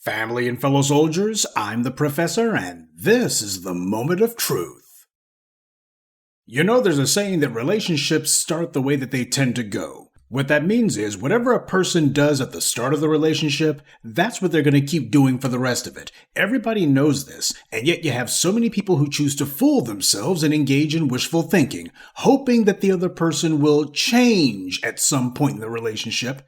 Family and fellow soldiers, I'm the Professor, and this is the Moment of Truth. You know, there's a saying that relationships start the way that they tend to go. What that means is, whatever a person does at the start of the relationship, that's what they're going to keep doing for the rest of it. Everybody knows this, and yet you have so many people who choose to fool themselves and engage in wishful thinking, hoping that the other person will change at some point in the relationship.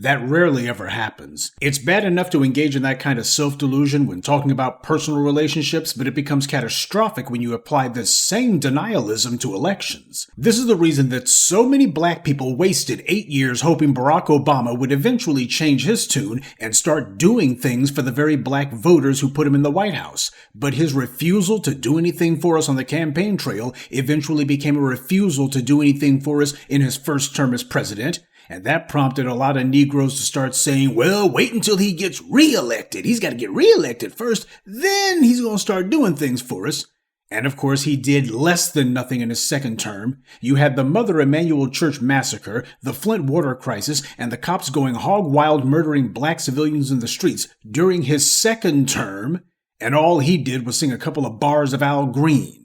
That rarely ever happens. It's bad enough to engage in that kind of self-delusion when talking about personal relationships, but it becomes catastrophic when you apply this same denialism to elections. This is the reason that so many black people wasted 8 years hoping Barack Obama would eventually change his tune and start doing things for the very black voters who put him in the White House. But his refusal to do anything for us on the campaign trail eventually became a refusal to do anything for us in his first term as president. And that prompted a lot of Negroes to start saying, well, wait until he gets reelected. He's got to get reelected first, then he's going to start doing things for us. And of course, he did less than nothing in his second term. You had the Mother Emanuel Church massacre, the Flint water crisis, and the cops going hog wild murdering black civilians in the streets during his second term. And all he did was sing a couple of bars of Al Green.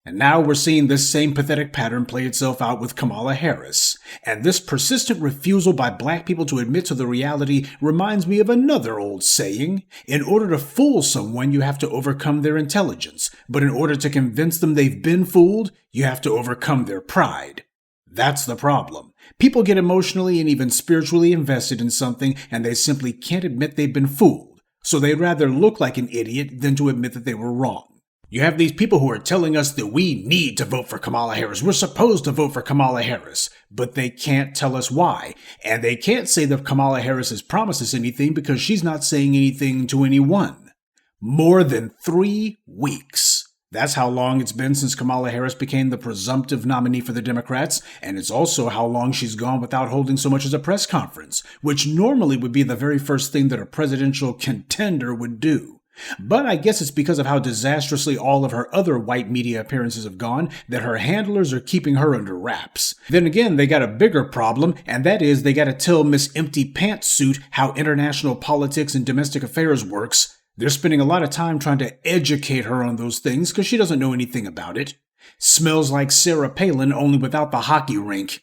And now we're seeing this same pathetic pattern play itself out with Kamala Harris. And this persistent refusal by black people to admit to the reality reminds me of another old saying. In order to fool someone, you have to overcome their intelligence. But in order to convince them they've been fooled, you have to overcome their pride. That's the problem. People get emotionally and even spiritually invested in something, and they simply can't admit they've been fooled. So they'd rather look like an idiot than to admit that they were wrong. You have these people who are telling us that we need to vote for Kamala Harris. We're supposed to vote for Kamala Harris, but they can't tell us why. And they can't say that Kamala Harris has promised us anything because she's not saying anything to anyone. More than 3 weeks. That's how long it's been since Kamala Harris became the presumptive nominee for the Democrats, and it's also how long she's gone without holding so much as a press conference, which normally would be the very first thing that a presidential contender would do. But I guess it's because of how disastrously all of her other white media appearances have gone that her handlers are keeping her under wraps. Then again, they got a bigger problem, and that is they got to tell Miss Empty Pantsuit how international politics and domestic affairs works. They're spending a lot of time trying to educate her on those things because she doesn't know anything about it. Smells like Sarah Palin, only without the hockey rink.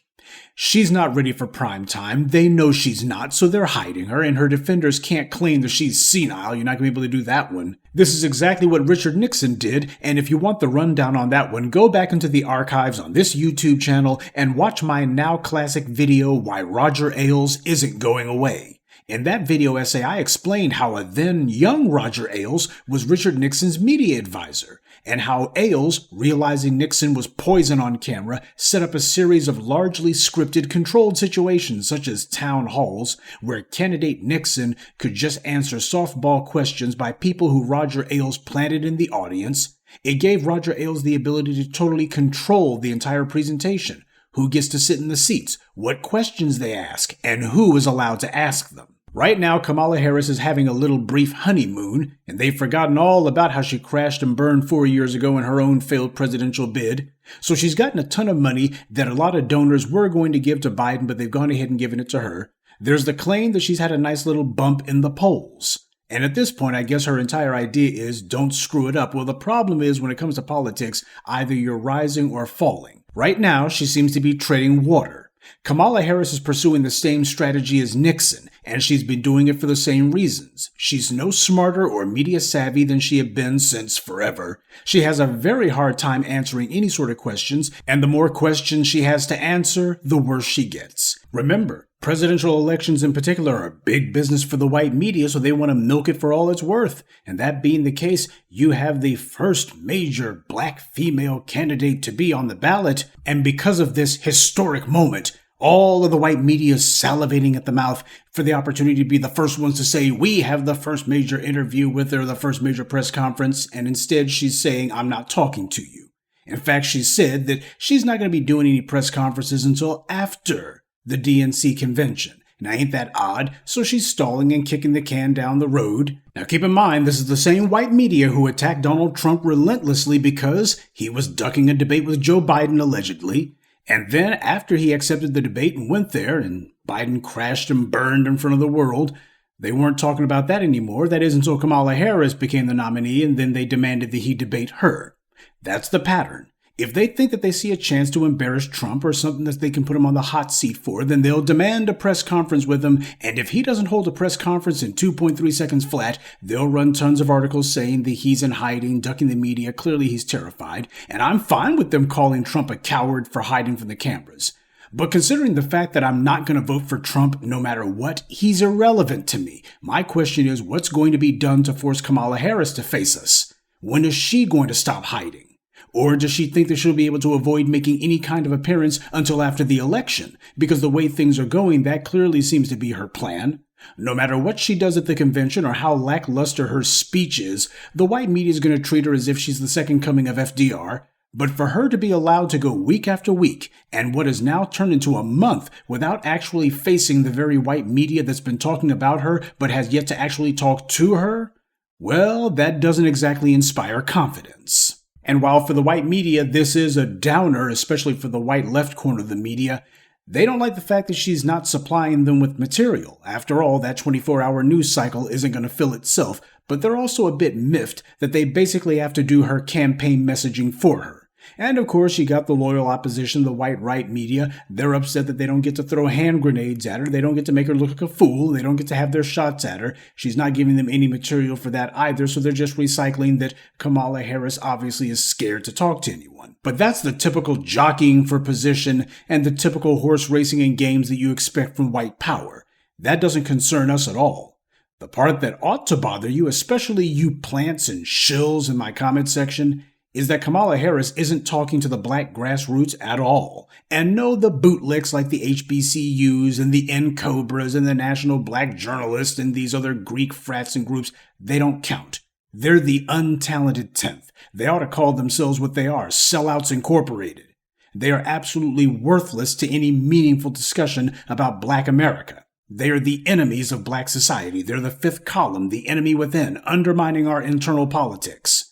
She's not ready for prime time. They know she's not, so they're hiding her, and her defenders can't claim that she's senile. You're not going to be able to do that one. This is exactly what Richard Nixon did, and if you want the rundown on that one, go back into the archives on this YouTube channel and watch my now classic video, Why Roger Ailes Isn't Going Away. In that video essay, I explained how a then young Roger Ailes was Richard Nixon's media advisor, and how Ailes, realizing Nixon was poison on camera, set up a series of largely scripted, controlled situations such as town halls, where candidate Nixon could just answer softball questions by people who Roger Ailes planted in the audience. It gave Roger Ailes the ability to totally control the entire presentation. Who gets to sit in the seats, what questions they ask, and who is allowed to ask them. Right now, Kamala Harris is having a little brief honeymoon, and they've forgotten all about how she crashed and burned 4 years ago in her own failed presidential bid. So she's gotten a ton of money that a lot of donors were going to give to Biden, but they've gone ahead and given it to her. There's the claim that she's had a nice little bump in the polls. And at this point, I guess her entire idea is don't screw it up. Well, the problem is when it comes to politics, either you're rising or falling. Right now, she seems to be treading water. Kamala Harris is pursuing the same strategy as Nixon, and she's been doing it for the same reasons. She's no smarter or media savvy than she had been since forever. She has a very hard time answering any sort of questions, and the more questions she has to answer, the worse she gets. Remember, presidential elections in particular are big business for the white media, so they want to milk it for all it's worth. And that being the case, you have the first major black female candidate to be on the ballot, and because of this historic moment, all of the white media is salivating at the mouth for the opportunity to be the first ones to say, we have the first major interview with her, the first major press conference, and instead she's saying, I'm not talking to you. In fact, she said that she's not going to be doing any press conferences until after the DNC convention. Now, ain't that odd? So she's stalling and kicking the can down the road. Now, keep in mind, this is the same white media who attacked Donald Trump relentlessly because he was ducking a debate with Joe Biden, allegedly. And then after he accepted the debate and went there, and Biden crashed and burned in front of the world, They weren't talking about that anymore. That is until Kamala Harris became the nominee, and then they demanded that he debate her. That's the pattern. If they think that they see a chance to embarrass Trump or something that they can put him on the hot seat for, then they'll demand a press conference with him, and if he doesn't hold a press conference in 2.3 seconds flat, they'll run tons of articles saying that he's in hiding, ducking the media, clearly he's terrified, and I'm fine with them calling Trump a coward for hiding from the cameras. But considering the fact that I'm not going to vote for Trump no matter what, he's irrelevant to me. My question is, what's going to be done to force Kamala Harris to face us? When is she going to stop hiding? Or does she think that she'll be able to avoid making any kind of appearance until after the election? Because the way things are going, that clearly seems to be her plan. No matter what she does at the convention or how lackluster her speech is, the white media is going to treat her as if she's the second coming of FDR. But for her to be allowed to go week after week, and what is now turned into a month, without actually facing the very white media that's been talking about her but has yet to actually talk to her, well, that doesn't exactly inspire confidence. And while for the white media this is a downer, especially for the white left corner of the media, they don't like the fact that she's not supplying them with material. After all, that 24-hour news cycle isn't going to fill itself, but they're also a bit miffed that they basically have to do her campaign messaging for her. And of course, you got the loyal opposition, the white right media. They're upset that they don't get to throw hand grenades at her. They don't get to make her look like a fool. They don't get to have their shots at her. She's not giving them any material for that either, so they're just recycling that Kamala Harris obviously is scared to talk to anyone. But that's the typical jockeying for position and the typical horse racing in games that you expect from white power. That doesn't concern us at all. The part that ought to bother you, especially you plants and shills in my comment section, is that Kamala Harris isn't talking to the black grassroots at all. And no, the bootlicks like the HBCUs and the N-Cobras and the National Black Journalists and these other Greek frats and groups, they don't count. They're the untalented 10th. They ought to call themselves what they are, Sellouts Incorporated. They are absolutely worthless to any meaningful discussion about Black America. They are the enemies of Black society. They're the fifth column, the enemy within, undermining our internal politics.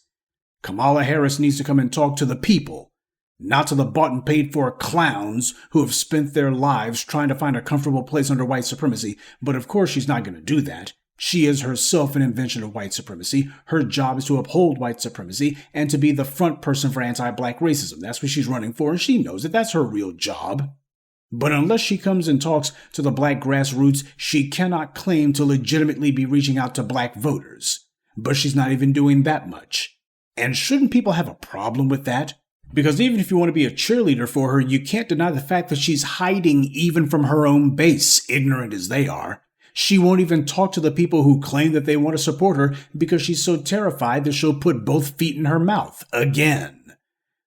Kamala Harris needs to come and talk to the people, not to the bought and paid for clowns who have spent their lives trying to find a comfortable place under white supremacy. But of course she's not going to do that. She is herself an invention of white supremacy. Her job is to uphold white supremacy and to be the front person for anti-black racism. That's what she's running for, and she knows that that's her real job. But unless she comes and talks to the black grassroots, she cannot claim to legitimately be reaching out to black voters. But she's not even doing that much. And shouldn't people have a problem with that? Because even if you want to be a cheerleader for her, you can't deny the fact that she's hiding even from her own base, ignorant as they are. She won't even talk to the people who claim that they want to support her because she's so terrified that she'll put both feet in her mouth again.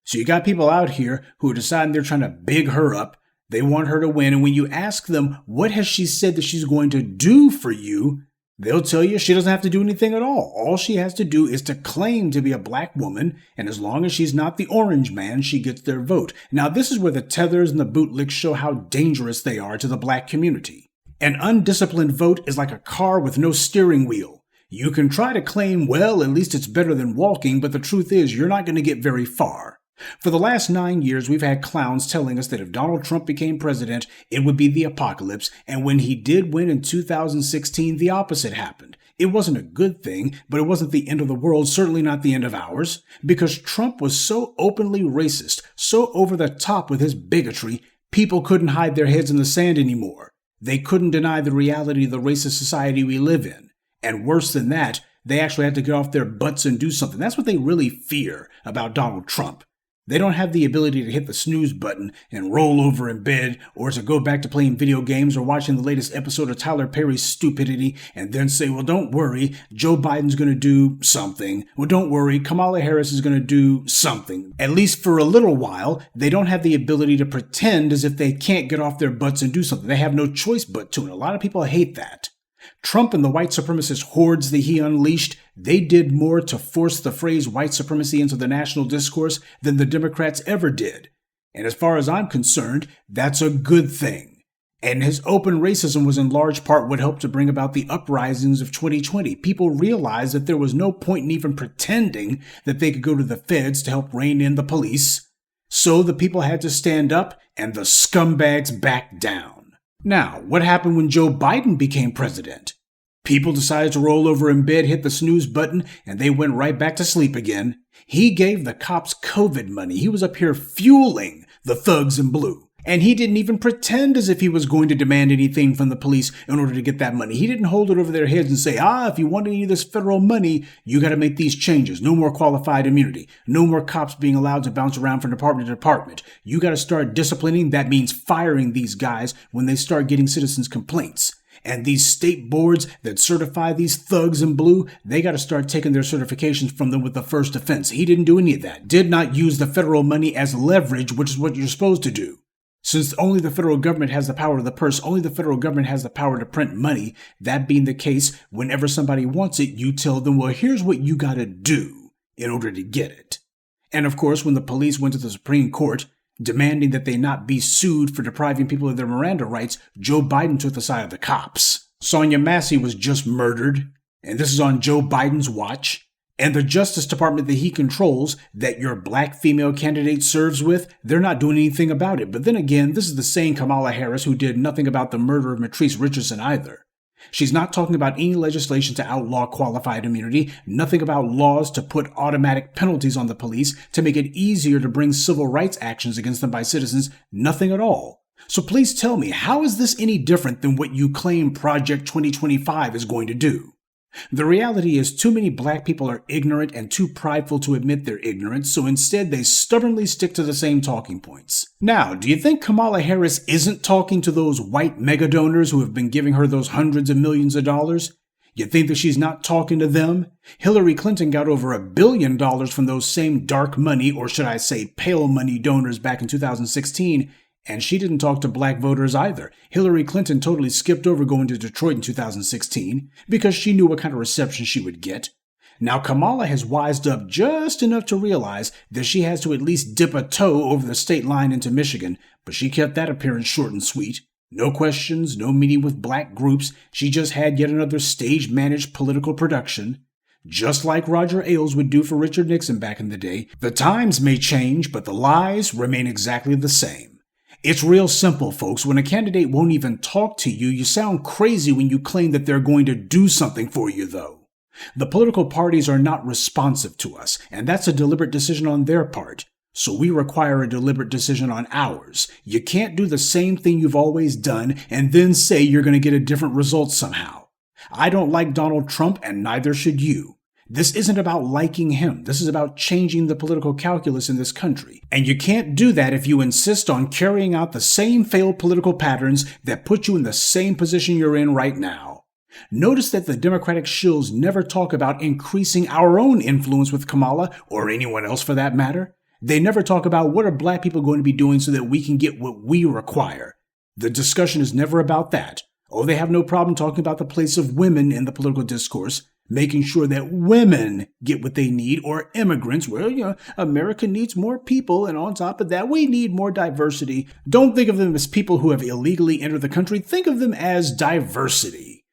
So you got people out here who are deciding they're trying to big her up. They want her to win. And when you ask them, what has she said that she's going to do for you? They'll tell you she doesn't have to do anything at all. All she has to do is to claim to be a black woman, and as long as she's not the orange man, she gets their vote. Now, this is where the tethers and the bootlicks show how dangerous they are to the black community. An undisciplined vote is like a car with no steering wheel. You can try to claim, well, at least it's better than walking, but the truth is you're not going to get very far. For the last 9 years, we've had clowns telling us that if Donald Trump became president, it would be the apocalypse, and when he did win in 2016, the opposite happened. It wasn't a good thing, but it wasn't the end of the world, certainly not the end of ours, because Trump was so openly racist, so over the top with his bigotry, people couldn't hide their heads in the sand anymore. They couldn't deny the reality of the racist society we live in. And worse than that, they actually had to get off their butts and do something. That's what they really fear about Donald Trump. They don't have the ability to hit the snooze button and roll over in bed or to go back to playing video games or watching the latest episode of Tyler Perry's stupidity and then say, well, don't worry, Joe Biden's going to do something. Well, don't worry, Kamala Harris is going to do something. At least for a little while, they don't have the ability to pretend as if they can't get off their butts and do something. They have no choice but to, and a lot of people hate that. Trump and the white supremacist hordes that he unleashed, they did more to force the phrase white supremacy into the national discourse than the Democrats ever did. And as far as I'm concerned, that's a good thing. And his open racism was in large part what helped to bring about the uprisings of 2020. People realized that there was no point in even pretending that they could go to the feds to help rein in the police. So the people had to stand up and the scumbags backed down. Now, what happened when Joe Biden became president? People decided to roll over in bed, hit the snooze button, and they went right back to sleep again. He gave the cops COVID money. He was up here fueling the thugs in blue. And he didn't even pretend as if he was going to demand anything from the police in order to get that money. He didn't hold it over their heads and say, if you want any of this federal money, you got to make these changes. No more qualified immunity. No more cops being allowed to bounce around from department to department. You got to start disciplining. That means firing these guys when they start getting citizens' complaints. And these state boards that certify these thugs in blue, they got to start taking their certifications from them with the first offense. He didn't do any of that. Did not use the federal money as leverage, which is what you're supposed to do. Since only the federal government has the power of the purse, only the federal government has the power to print money, that being the case, whenever somebody wants it, you tell them, well, here's what you got to do in order to get it. And of course, when the police went to the Supreme Court, demanding that they not be sued for depriving people of their Miranda rights, Joe Biden took the side of the cops. Sonia Massey was just murdered, and this is on Joe Biden's watch. And the Justice Department that he controls, that your black female candidate serves with, they're not doing anything about it. But then again, this is the same Kamala Harris who did nothing about the murder of Matrice Richardson either. She's not talking about any legislation to outlaw qualified immunity, nothing about laws to put automatic penalties on the police to make it easier to bring civil rights actions against them by citizens, nothing at all. So please tell me, how is this any different than what you claim Project 2025 is going to do? The reality is too many black people are ignorant and too prideful to admit their ignorance, so instead they stubbornly stick to the same talking points. Now, do you think Kamala Harris isn't talking to those white mega donors who have been giving her those hundreds of millions of dollars? You think that she's not talking to them? Hillary Clinton got over $1 billion from those same dark money, or should I say pale money donors back in 2016, and she didn't talk to black voters either. Hillary Clinton totally skipped over going to Detroit in 2016 because she knew what kind of reception she would get. Now, Kamala has wised up just enough to realize that she has to at least dip a toe over the state line into Michigan, but she kept that appearance short and sweet. No questions, no meeting with black groups. She just had yet another stage-managed political production. Just like Roger Ailes would do for Richard Nixon back in the day, the times may change, but the lies remain exactly the same. It's real simple, folks. When a candidate won't even talk to you, you sound crazy when you claim that they're going to do something for you, though. The political parties are not responsive to us, and that's a deliberate decision on their part. So we require a deliberate decision on ours. You can't do the same thing you've always done and then say you're going to get a different result somehow. I don't like Donald Trump, and neither should you. This isn't about liking him. This is about changing the political calculus in this country. And you can't do that if you insist on carrying out the same failed political patterns that put you in the same position you're in right now. Notice that the Democratic shills never talk about increasing our own influence with Kamala, or anyone else for that matter. They never talk about what are black people going to be doing so that we can get what we require. The discussion is never about that. Oh, they have no problem talking about the place of women in the political discourse, making sure that women get what they need, or immigrants. Well, America needs more people, and on top of that, we need more diversity. Don't think of them as people who have illegally entered the country. Think of them as diversity.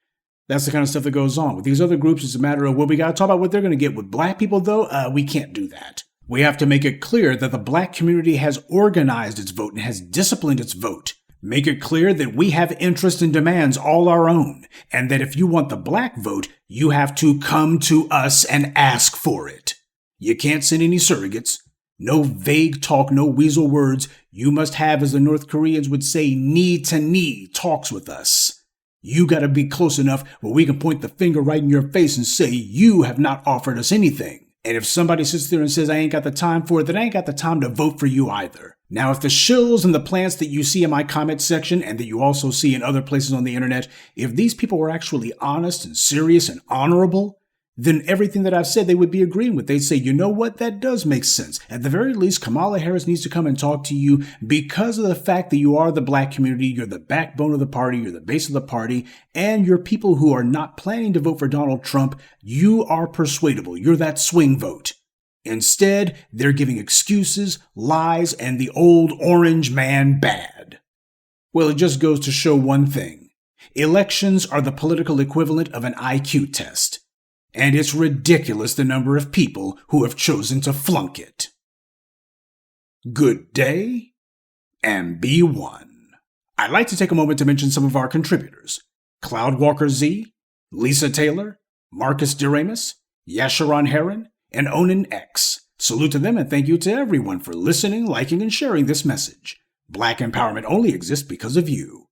That's the kind of stuff that goes on. With these other groups, it's a matter of, well, we got to talk about what they're going to get. With black people, though, we can't do that. We have to make it clear that the black community has organized its vote and has disciplined its vote. Make it clear that we have interests and demands all our own, and that if you want the black vote, you have to come to us and ask for it. You can't send any surrogates. No vague talk, no weasel words. You must have, as the North Koreans would say, knee-to-knee talks with us. You got to be close enough where we can point the finger right in your face and say, you have not offered us anything. And if somebody sits there and says, I ain't got the time for it, then I ain't got the time to vote for you either. Now, if the shills and the plants that you see in my comment section and that you also see in other places on the internet, if these people were actually honest and serious and honorable, then everything that I've said they would be agreeing with. They'd say, you know what, that does make sense. At the very least, Kamala Harris needs to come and talk to you because of the fact that you are the black community, you're the backbone of the party, you're the base of the party, and you're people who are not planning to vote for Donald Trump. You are persuadable. You're that swing vote. Instead, they're giving excuses, lies, and the old orange man bad. Well, it just goes to show one thing. Elections are the political equivalent of an IQ test. And it's ridiculous the number of people who have chosen to flunk it. Good day, and be one. I'd like to take a moment to mention some of our contributors. Cloudwalker Z, Lisa Taylor, Marcus Duramus, Yasharon Heron, and Onan X. Salute to them and thank you to everyone for listening, liking, and sharing this message. Black empowerment only exists because of you.